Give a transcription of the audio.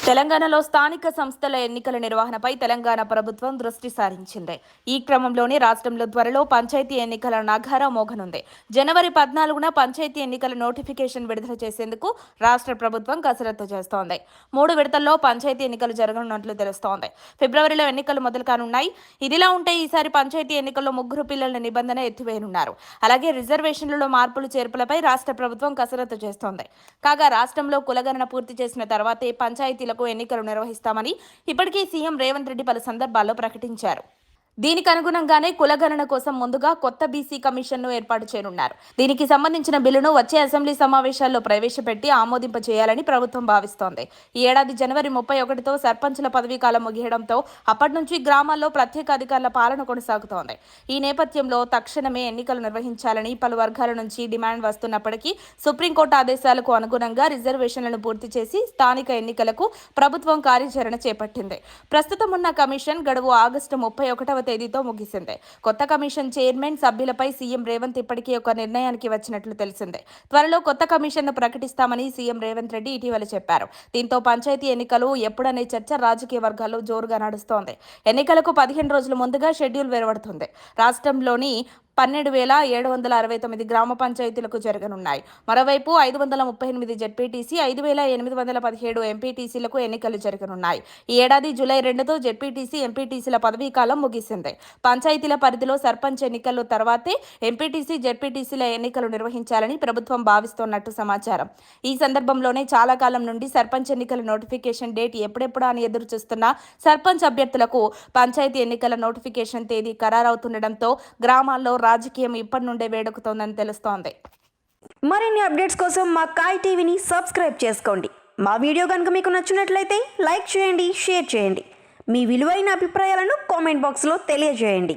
తెలంగాణలో స్థానిక సంస్థల ఎన్నికల నిర్వహణపై తెలంగాణ ప్రభుత్వం దృష్టి సారించింది. ఈ క్రమంలోనే రాష్ట్రంలో త్వరలో పంచాయతీ ఎన్నికల నగారా మోగనుంది. జనవరి 14న పంచాయతీ ఎన్నికల నోటిఫికేషన్ విడుదల చేసేందుకు రాష్ట్ర ప్రభుత్వం కసరత్తు చేస్తోంది. 3 విడతల్లో పంచాయతీ ఎన్నికలు జరగనున్నట్లు తెలుస్తోంది. ఫిబ్రవరిలో ఎన్నికలు మొదలు కానున్నాయి. ఇదిలా ఉంటే ఈసారి పంచాయతీ ఎన్నికల్లో 3 పిల్లల నిబంధన ఎత్తివేయనున్నారు. అలాగే రిజర్వేషన్లలో మార్పులు చేర్పులపై రాష్ట్ర ప్రభుత్వం కసరత్తు చేస్తోంది. కాగా రాష్ట్రంలో కులగణన పూర్తి చేసిన తర్వాతే పంచాయతీలకు ఎన్నికలు నిర్వహిస్తామని ఇప్పటికే సీఎం రేవంత్ రెడ్డి పలు సందర్భాల్లో ప్రకటించారు. దీనికి అనుగుణంగానే కులగణన కోసం ముందుగా కొత్త బీసీ కమిషన్ను ఏర్పాటు చేయనున్నారు. దీనికి సంబంధించిన బిల్లును వచ్చే అసెంబ్లీ సమావేశాల్లో ప్రవేశపెట్టి ఆమోదింపచేయాలని ప్రభుత్వం భావిస్తోంది. ఈ ఏడాది జనవరి 31తో సర్పంచుల పదవీ కాలం ముగియడంతో అప్పటి నుంచి గ్రామాల్లో ప్రత్యేక అధికారుల పాలన కొనసాగుతోంది. ఈ నేపథ్యంలో తక్షణమే ఎన్నికలు నిర్వహించాలని పలు వర్గాల నుంచి డిమాండ్ వస్తున్నప్పటికీ సుప్రీంకోర్టు ఆదేశాలకు అనుగుణంగా రిజర్వేషన్లను పూర్తి చేసి స్థానిక ఎన్నికలకు ప్రభుత్వం కార్యాచరణ చేపట్టింది. ప్రస్తుతం ఉన్న కమిషన్ గడువు ఆగస్టు 31వ తేదీతో ముగిసింది. కొత్త కమిషన్ చైర్మన్, సభ్యులపై సీఎం రేవంత్ ఇప్పటికీ ఒక నిర్ణయానికి వచ్చినట్లు తెలిసిందే. త్వరలో కొత్త కమిషన్ను ప్రకటిస్తామని సీఎం రేవంత్ రెడ్డి ఇటీవల చెప్పారు. దీంతో పంచాయతీ ఎన్నికలు ఎప్పుడనే చర్చ రాజకీయ వర్గాల్లో జోరుగా నడుస్తోంది. ఎన్నికలకు 15 రోజుల ముందుగా షెడ్యూల్ వెలువడుతుంది. రాష్ట్రంలోని 12,769 గ్రామ పంచాయతీలకు జరగనున్నాయి. మరోవైపు 538 జెడ్పీటీసీ, 5,817 ఎంపీటీసీలకు ఎన్నికలు జరగనున్నాయి. ఈ ఏడాది జూలై 2తో జెడ్పీటీసీ, ఎంపీటీసీల పదవీ కాలం ముగిసింది. పంచాయతీల పరిధిలో సర్పంచ్ ఎన్నికల తర్వాతే ఎంపీటీసీ, జెడ్పీటీసీల ఎన్నికలు నిర్వహించాలని ప్రభుత్వం భావిస్తున్నట్టు సమాచారం. ఈ సందర్భంలోనే చాలా కాలం నుండి సర్పంచ్ ఎన్నికల నోటిఫికేషన్ డేట్ ఎప్పుడెప్పుడా అని ఎదురు చూస్తున్న సర్పంచ్ అభ్యర్థులకు పంచాయతీ ఎన్నికల నోటిఫికేషన్ తేదీ ఖరారవుతుండటంతో గ్రామాల్లో రాజకీయం ఇప్పటి నుండే వేడెక్కుతోందని తెలుస్తోంది. మరిన్ని అప్డేట్స్ కోసం మా కాయ్ టీవీని సబ్స్క్రైబ్ చేసుకోండి. మా వీడియో కనుక మీకు నచ్చినట్లయితే లైక్ చేయండి, షేర్ చేయండి. మీ విలువైన అభిప్రాయాలను కామెంట్ బాక్స్లో తెలియజేయండి.